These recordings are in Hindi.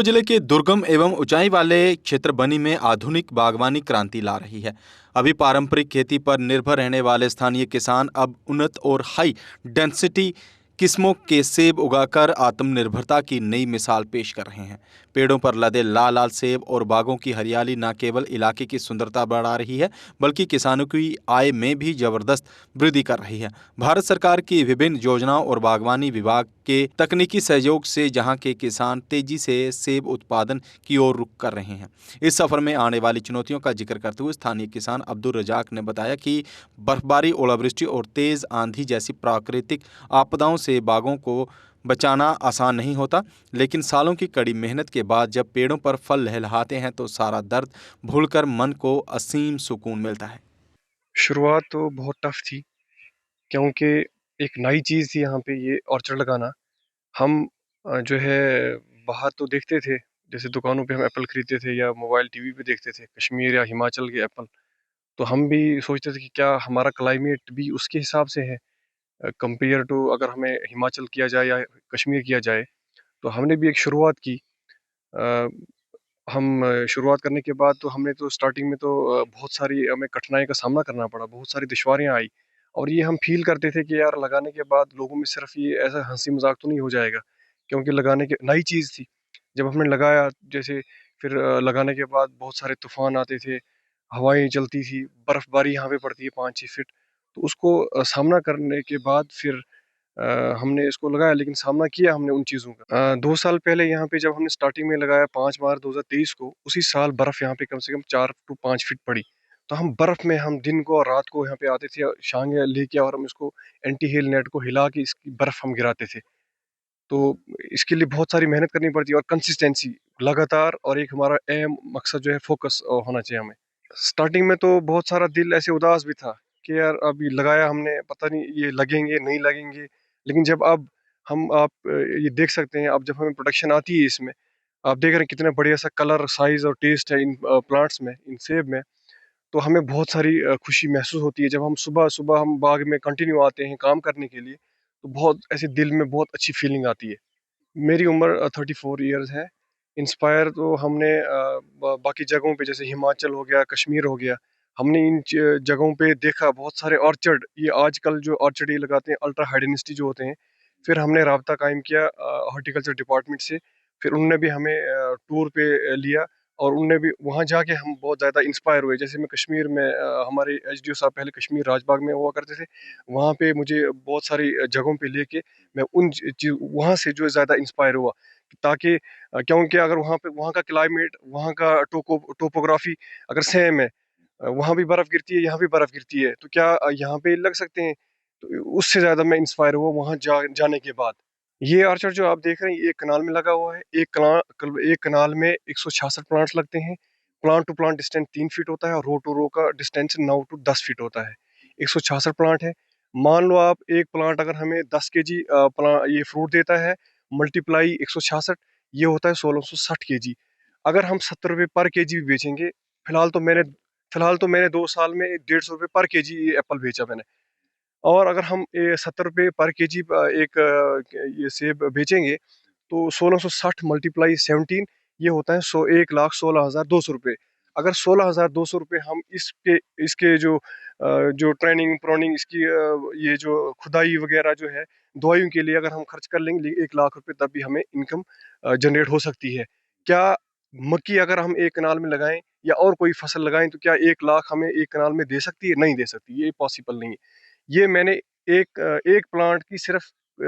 सीहोर जिले के दुर्गम एवं ऊंचाई वाले क्षेत्र बनी में आधुनिक बागवानी क्रांति ला रही है। अभी पारंपरिक खेती पर निर्भर रहने वाले स्थानीय किसान अब उन्नत और हाई डेंसिटी किस्मों के सेब उगाकर आत्मनिर्भरता की नई मिसाल पेश कर रहे हैं। पेड़ों पर लदे लाल लाल सेब और बागों की हरियाली न केवल इलाके की सुंदरता बढ़ा रही है, बल्कि किसानों की आय में भी जबरदस्त वृद्धि कर रही है। भारत सरकार की विभिन्न योजनाओं और बागवानी विभाग के तकनीकी सहयोग से जहां के किसान तेजी से सेब उत्पादन की ओर रुख कर रहे हैं। इस सफर में आने वाली चुनौतियों का जिक्र करते हुए स्थानीय किसान अब्दुल रजाक ने बताया कि बर्फबारी, ओलावृष्टि और तेज आंधी जैसी प्राकृतिक आपदाओं से बागों को बचाना आसान नहीं होता, लेकिन सालों की कड़ी मेहनत के बाद जब पेड़ों पर फल लहलहाते हैं तो सारा दर्द भूलकर मन को असीम सुकून मिलता है। शुरुआत तो बहुत टफ थी क्योंकि एक नई चीज़ थी यहाँ पे ये ऑर्चर्ड लगाना। हम जो है बाहर तो देखते थे, जैसे दुकानों पे हम एप्पल खरीदते थे या मोबाइल टीवी पे देखते थे कश्मीर या हिमाचल के एप्पल। तो हम भी सोचते थे कि क्या हमारा क्लाइमेट भी उसके हिसाब से है कंपेयर टू अगर हमें हिमाचल किया जाए या कश्मीर किया जाए। तो हमने भी एक शुरुआत की। अ, शुरुआत करने के बाद तो हमने तो स्टार्टिंग में तो बहुत सारी हमें कठिनाई का सामना करना पड़ा, बहुत सारी दुश्वारियाँ आई। और ये हम फ़ील करते थे कि यार लगाने के बाद लोगों में सिर्फ़ ये ऐसा हँसी-मज़ाक तो नहीं हो जाएगा, क्योंकि लगाने के नई चीज़ थी। जब हमने लगाया जैसे फिर लगाने के बाद बहुत सारे तूफ़ान आते थे, हवाएँ चलती थी, बर्फ़बारी यहाँ पे पड़ती है 5-6 फीट। तो उसको सामना करने के बाद फिर हमने इसको लगाया, लेकिन सामना किया हमने उन चीज़ों का। 2 साल पहले यहाँ पे जब हमने स्टार्टिंग में लगाया 5 मार्च 2023 को, उसी साल बर्फ़ यहाँ पे कम से कम 4 टू 5 फीट पड़ी। तो हम बर्फ़ में हम दिन को और रात को यहाँ पे आते थे, शांगे लेके और हम इसको एंटी हेल नेट को हिला के इसकी बर्फ़ हम गिराते थे। तो इसके लिए बहुत सारी मेहनत करनी पड़ती है और कंसिस्टेंसी लगातार, और एक हमारा एम मकसद जो है फ़ोकस होना चाहिए हमें। स्टार्टिंग में तो बहुत सारा दिल ऐसे उदास भी था कि यार अभी लगाया हमने, पता नहीं ये लगेंगे नहीं लगेंगे। लेकिन जब अब आप ये देख सकते हैं, अब जब हमें प्रोडक्शन आती है इसमें, आप देख रहे हैं कितना बढ़िया सा कलर, साइज और टेस्ट है इन प्लांट्स में, इन सेब में। तो हमें बहुत सारी खुशी महसूस होती है जब हम सुबह सुबह हम बाग में कंटिन्यू आते हैं काम करने के लिए। तो बहुत ऐसे दिल में बहुत अच्छी फीलिंग आती है। मेरी उम्र 34 इयर्स है। इंस्पायर तो हमने बाकी जगहों पे जैसे हिमाचल हो गया, कश्मीर हो गया, हमने इन जगहों पे देखा बहुत सारे ऑर्चर्ड, ये आजकल जो ऑर्चर्ड ये लगाते हैं अल्ट्रा हाई डेंसिटी जो होते हैं। फिर हमने राब्ता कायम किया हॉर्टिकल्चर डिपार्टमेंट से। फिर उन्होंने भी हमें टूर पे लिया, और उनने भी वहाँ जाके हम बहुत ज़्यादा इंस्पायर हुए। जैसे मैं कश्मीर में हमारे एचडीओ साहब पहले कश्मीर राजबाग में हुआ करते थे, वहाँ पे मुझे बहुत सारी जगहों पे लेके मैं उन वहाँ से जो ज़्यादा इंस्पायर हुआ, ताकि क्योंकि अगर वहाँ का क्लाइमेट, वहाँ का टोपोग्राफी अगर सेम है, वहाँ भी बर्फ़ गिरती है, यहाँ भी बर्फ़ गिरती है, तो क्या यहाँ पे लग सकते हैं? तो उससे ज़्यादा मैं इंस्पायर हुआ वहाँ जाने के बाद। ये आर्चर जो आप देख रहे हैं, ये एक कनाल में लगा हुआ है। एक कनाल में 166 प्लांट्स लगते हैं। Plant to plant distance 3 feet होता है और रो टू रो का डिस्टेंस 9 टू 10 फीट होता है। 166 प्लांट है। मान लो आप एक प्लांट अगर हमें 10 केजी ये फ्रूट देता है, मल्टीप्लाई 166, ये होता है 1660 केजी। अगर हम ₹70 पर केजी भी बेचेंगे, फिलहाल तो मैंने फिलहाल तो मैंने 2 साल में ₹150 पर केजी ये एप्पल बेचा मैंने। और अगर हम ₹70 पर केजी एक ये सेब बेचेंगे, तो 1660 मल्टीप्लाई 17, ये होता है 1,16,200 रुपये। अगर ₹16,200 हम इसके इसके जो ट्रेनिंग प्रोनिंग इसकी ये जो खुदाई वगैरह जो है, दवाइयों के लिए अगर हम खर्च कर लेंगे ₹1,00,000, तब भी हमें इनकम जनरेट हो सकती है। क्या मक्की अगर हम एक कनाल में लगाएँ या और कोई फसल लगाएँ, तो क्या 1,00,000 हमें एक कनाल में दे सकती है? नहीं दे सकती, ये पॉसिबल नहीं है। ये मैंने एक प्लांट की सिर्फ़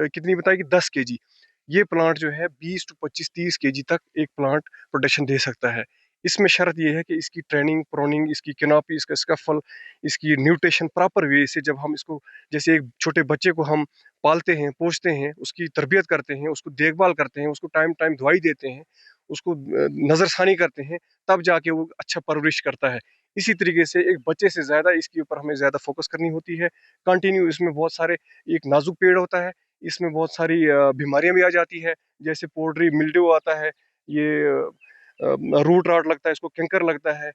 कितनी बताई कि 10 केजी। ये प्लांट जो है 20 टू 25, 30 केजी तक एक प्लांट प्रोडक्शन दे सकता है। इसमें शर्त ये है कि इसकी ट्रेनिंग, प्रूनिंग, इसकी कैनोपी, इसका फल, इसकी न्यूट्रिशन प्रॉपर वे से जब हम इसको, जैसे एक छोटे बच्चे को हम पालते हैं, पोसते हैं, उसकी तरबियत करते हैं, उसको देखभाल करते हैं, उसको टाइम-टाइम दवाई देते हैं, उसको नज़रसानी करते हैं, तब जाके वो अच्छा परवरिश करता है। इसी तरीके से एक बच्चे से ज़्यादा इसके ऊपर हमें ज़्यादा फ़ोकस करनी होती है। कंटिन्यू इसमें बहुत सारे, एक नाज़ुक पेड़ होता है, इसमें बहुत सारी बीमारियाँ भी आ जाती है, जैसे पोल्ट्री मिल्ड्यू आता है, ये रूट रॉट लगता है, इसको कैंकर लगता है,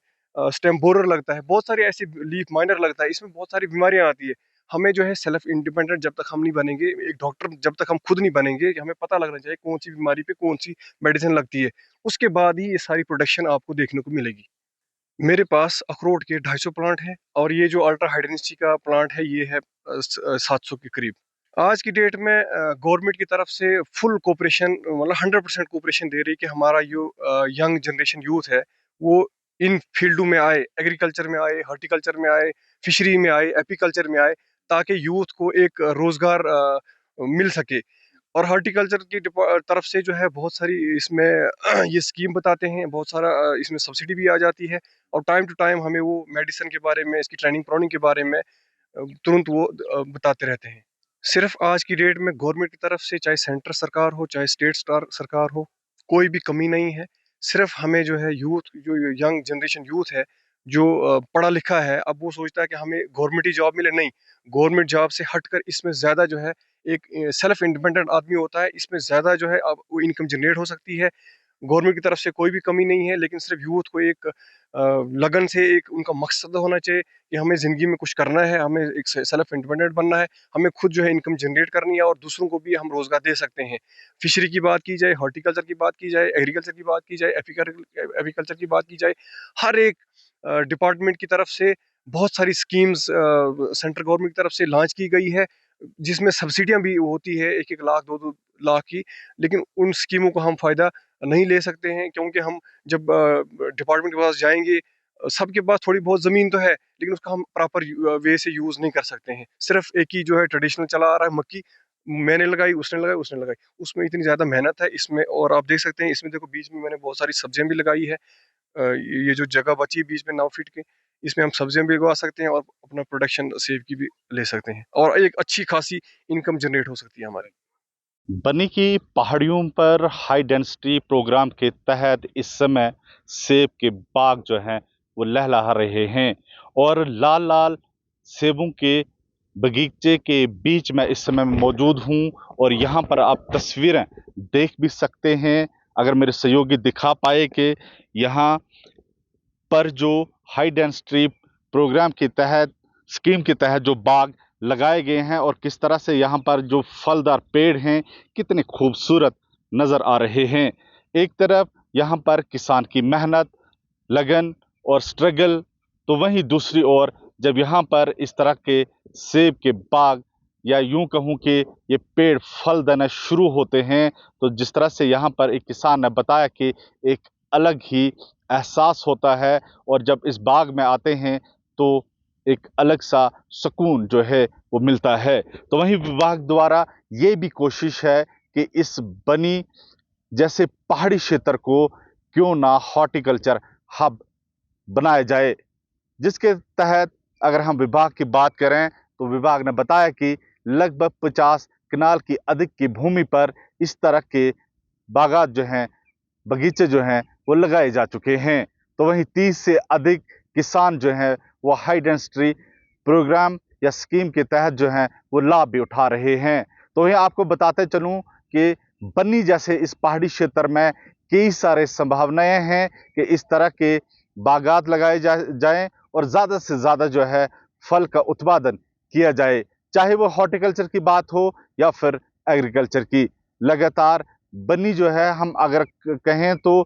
स्टेम बोरर लगता है, बहुत सारे ऐसे लीफ माइनर लगता है, इसमें बहुत सारी बीमारियाँ आती है। हमें जो है सेल्फ इंडिपेंडेंट जब तक हम नहीं बनेंगे, एक डॉक्टर जब तक हम खुद नहीं बनेंगे, कि हमें पता लगना चाहिए कौन सी बीमारी पे कौन सी मेडिसिन लगती है, उसके बाद ही ये सारी प्रोडक्शन आपको देखने को मिलेगी। मेरे पास अखरोट के 250 प्लांट हैं, और ये जो अल्ट्रा हाई डेंसिटी का प्लांट है ये है 700 के करीब। आज की डेट में गवर्नमेंट की तरफ से फुल कोऑपरेशन, मतलब 100% कोऑपरेशन दे रही है कि हमारा जो यंग जनरेशन यूथ है वो इन फील्डों में आए, एग्रीकल्चर में आए, हॉर्टिकल्चर में आए, फिशरी में आए, एपीकल्चर में आए, ताकि यूथ को एक रोजगार मिल सके। और हॉर्टिकल्चर की तरफ से जो है बहुत सारी इसमें ये स्कीम बताते हैं, बहुत सारा इसमें सब्सिडी भी आ जाती है, और टाइम टू टाइम हमें वो मेडिसिन के बारे में, इसकी ट्रेनिंग प्रोनिंग के बारे में तुरंत वो बताते रहते हैं। सिर्फ आज की डेट में गवर्नमेंट की तरफ से, चाहे सेंटर सरकार हो चाहे स्टेट सरकार हो, कोई भी कमी नहीं है। सिर्फ हमें जो है यूथ, जो यंग जनरेशन यूथ है, जो पढ़ा लिखा है, अब वो सोचता है कि हमें गवर्नमेंट ही जॉब मिले। नहीं, गवर्नमेंट जॉब से हटकर इसमें ज़्यादा जो है एक सेल्फ इंडिपेंडेंट आदमी होता है, इसमें ज़्यादा जो है अब वो इनकम जनरेट हो सकती है। गवर्नमेंट की तरफ से कोई भी कमी नहीं है, लेकिन सिर्फ यूथ को एक लगन से, एक उनका मकसद होना चाहिए कि हमें ज़िंदगी में कुछ करना है, हमें एक सेल्फ इंडिपेंडेंट बनना है, हमें खुद जो है इनकम जनरेट करनी है, और दूसरों को भी हम रोज़गार दे सकते हैं। फिशरी की बात की जाए, हॉर्टिकल्चर की बात की जाए, एग्रीकल्चर की बात की जाए, एपीकल्चर की बात की जाए, हर एक डिपार्टमेंट की तरफ से बहुत सारी स्कीम्स सेंट्रल गवर्नमेंट की तरफ से लॉन्च की गई है, जिसमें सब्सिडियां भी होती है 1-1 लाख 2-2 लाख की। लेकिन उन स्कीमों का हम फ़ायदा नहीं ले सकते हैं, क्योंकि हम जब डिपार्टमेंट के पास जाएँगे, सबके पास थोड़ी बहुत ज़मीन तो है, लेकिन उसका हम प्रॉपर वे से यूज़ नहीं कर सकते हैं। सिर्फ़ एक ही जो है ट्रेडिशनल चला आ रहा है, मक्की मैंने लगाई, उसने लगाई, उसने लगाई। उसमें इतनी ज़्यादा मेहनत है इसमें, और आप देख सकते हैं इसमें, देखो बीच में मैंने बहुत सारी सब्जियाँ भी लगाई है। ये जो जगह बची बीच में 9 फीट की, इसमें हम सब्जियाँ भी उगा सकते हैं, और अपना प्रोडक्शन सेब की भी ले सकते हैं, और एक अच्छी खासी इनकम जनरेट हो सकती है हमारी। बनी की पहाड़ियों पर हाई डेंसिटी प्रोग्राम के तहत इस समय सेब के बाग जो हैं वो लहलहा रहे हैं, और लाल लाल सेबों के बगीचे के बीच में इस समय मौजूद हूं, और यहाँ पर आप तस्वीरें देख भी सकते हैं, अगर मेरे सहयोगी दिखा पाए कि यहाँ पर जो हाई डेंसिटी प्रोग्राम के तहत, स्कीम के तहत जो बाग लगाए गए हैं, और किस तरह से यहाँ पर जो फलदार पेड़ हैं कितने खूबसूरत नज़र आ रहे हैं। एक तरफ यहाँ पर किसान की मेहनत, लगन और स्ट्रगल, तो वहीं दूसरी ओर जब यहाँ पर इस तरह के सेब के बाग, या यूं कहूं कि ये पेड़ फल देना शुरू होते हैं, तो जिस तरह से यहाँ पर एक किसान ने बताया कि एक अलग ही एहसास होता है, और जब इस बाग में आते हैं तो एक अलग सा सुकून जो है वो मिलता है। तो वहीं विभाग द्वारा ये भी कोशिश है कि इस बनी जैसे पहाड़ी क्षेत्र को क्यों ना हॉर्टिकल्चर हब बनाया जाए, जिसके तहत अगर हम विभाग की बात करें तो विभाग ने बताया कि लगभग 50 कनाल की अधिक की भूमि पर इस तरह के बागात जो हैं, बगीचे जो हैं वो लगाए जा चुके हैं। तो वहीं 30 से अधिक किसान जो हैं वो हाई डेंसिटी प्रोग्राम या स्कीम के तहत जो हैं वो लाभ भी उठा रहे हैं। तो वहीं आपको बताते चलूं कि बन्नी जैसे इस पहाड़ी क्षेत्र में कई सारे संभावनाएं हैं कि इस तरह के बागात लगाए जाएं, और ज़्यादा से ज़्यादा जो है फल का उत्पादन किया जाए, चाहे वो हॉर्टिकल्चर की बात हो या फिर एग्रीकल्चर की। लगातार बन्नी जो है, हम अगर कहें तो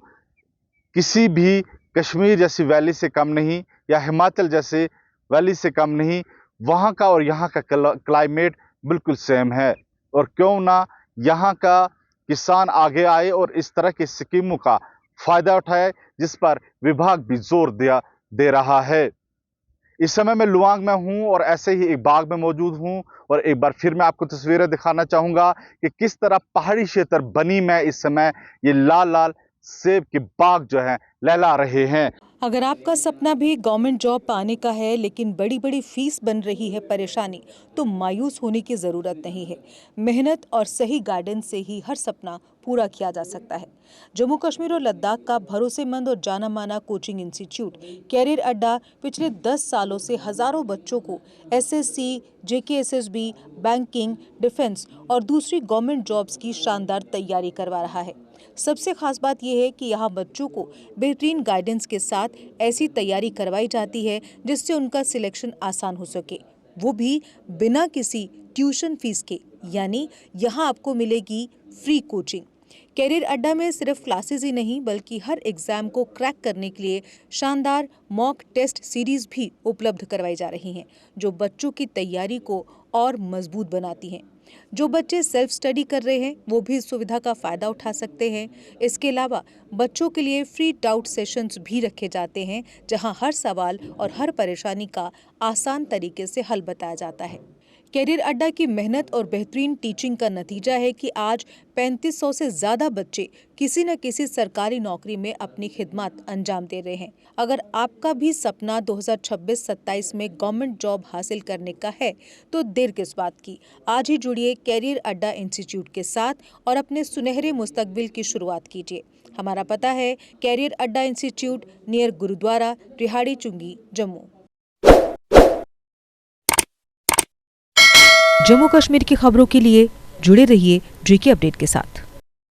किसी भी कश्मीर जैसी वैली से कम नहीं, या हिमाचल जैसे वैली से कम नहीं, वहाँ का और यहाँ का क्लाइमेट बिल्कुल सेम है। और क्यों ना यहाँ का किसान आगे आए और इस तरह की स्कीमों का फायदा उठाए, जिस पर विभाग भी जोर दे रहा है। इस समय मैं लुवांग में हूं, और ऐसे ही एक बाग में मौजूद हूं, और एक बार फिर मैं आपको तस्वीरें दिखाना चाहूंगा कि किस तरह पहाड़ी क्षेत्र बनी में इस समय ये लाल लाल सेब के बाग जो हैं लहला रहे हैं। अगर आपका सपना भी गवर्नमेंट जॉब पाने का है, लेकिन बड़ी बड़ी फीस बन रही है परेशानी, तो मायूस होने की ज़रूरत नहीं है। मेहनत और सही गाइडेंस से ही हर सपना पूरा किया जा सकता है। जम्मू कश्मीर और लद्दाख का भरोसेमंद और जाना माना कोचिंग इंस्टीट्यूट कैरियर अड्डा पिछले 10 सालों से हजारों बच्चों को एसएससी, जेकेएसएसबी, बैंकिंग, डिफेंस और दूसरी गवर्नमेंट जॉब्स की शानदार तैयारी करवा रहा है। सबसे खास बात यह है कि यहाँ बच्चों को बेहतरीन गाइडेंस के साथ ऐसी तैयारी करवाई जाती है जिससे उनका सिलेक्शन आसान हो सके। वो भी बिना किसी ट्यूशन फीस के, यानी यहाँ आपको मिलेगी फ्री कोचिंग। कैरियर अड्डा में सिर्फ क्लासेस ही नहीं बल्कि हर एग्जाम को क्रैक करने के लिए शानदार मॉक टेस्ट सीरीज भी उपलब्ध करवाई जा रही हैं, जो बच्चों की तैयारी को और मजबूत बनाती हैं। जो बच्चे सेल्फ स्टडी कर रहे हैं वो भी इस सुविधा का फायदा उठा सकते हैं। इसके अलावा बच्चों के लिए फ्री डाउट सेशंस भी रखे जाते हैं, जहां हर सवाल और हर परेशानी का आसान तरीके से हल बताया जाता है। कैरियर अड्डा की मेहनत और बेहतरीन टीचिंग का नतीजा है कि आज 3500 से ज़्यादा बच्चे किसी न किसी सरकारी नौकरी में अपनी खिदमत अंजाम दे रहे हैं। अगर आपका भी सपना 2026-27 में गवर्नमेंट जॉब हासिल करने का है तो देर किस बात की। आज ही जुड़िए कैरियर अड्डा इंस्टीट्यूट के साथ और अपने सुनहरे मुस्तकबिल की शुरुआत कीजिए। हमारा पता है कैरियर अड्डा इंस्टीट्यूट, नियर गुरुद्वारा, रिहाड़ी चुंगी, जम्मू। जम्मू कश्मीर की खबरों के लिए जुड़े रहिए JK अपडेट के साथ।